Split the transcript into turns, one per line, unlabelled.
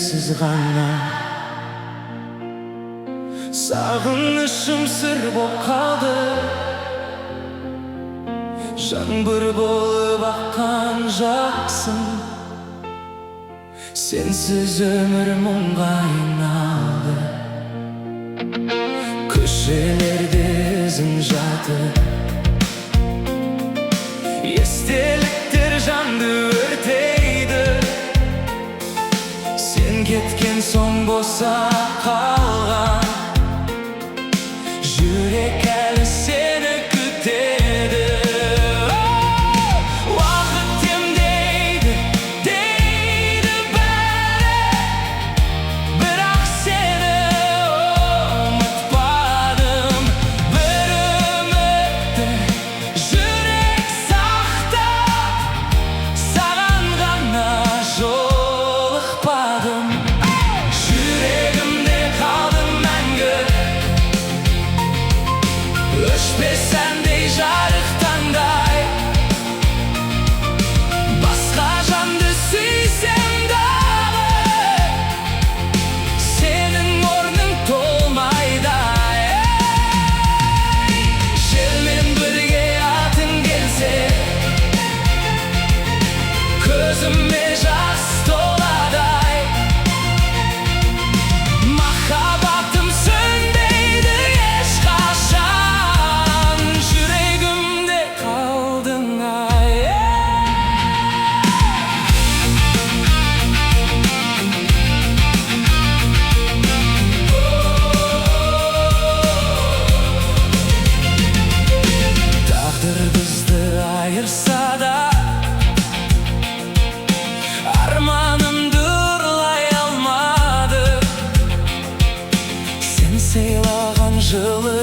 sensiz gana. Sağınışım sır boп kaldı, жаңбыр болып аққан жақсың. Sensiz ömür мұңға айналды, көшелерде ізің жатыр. Естеліктер жанды өртейді, сен кеткен соң боса қалған. Жүрек әлі сені күтеді. Уақыт емдейді, дейді бәрі, бірақ сені ұмытпадым. Бір үмітті жүрек сақтап, саған ғана жолықпадым. Жүрегімде қалдым мәңгі, өшпесәндей жарық таңдай. Басқа жанды сүйсем дағы, сенің орның толмайды. Желмен бірге атың келсе, көзіме жас толадай. Махаббатым сөнбейді ешқашан, жүрегімде қалдың ай. Тағдыр бізді айырса да, арманымды ұрлай алмады. Сен сыйлаған жылы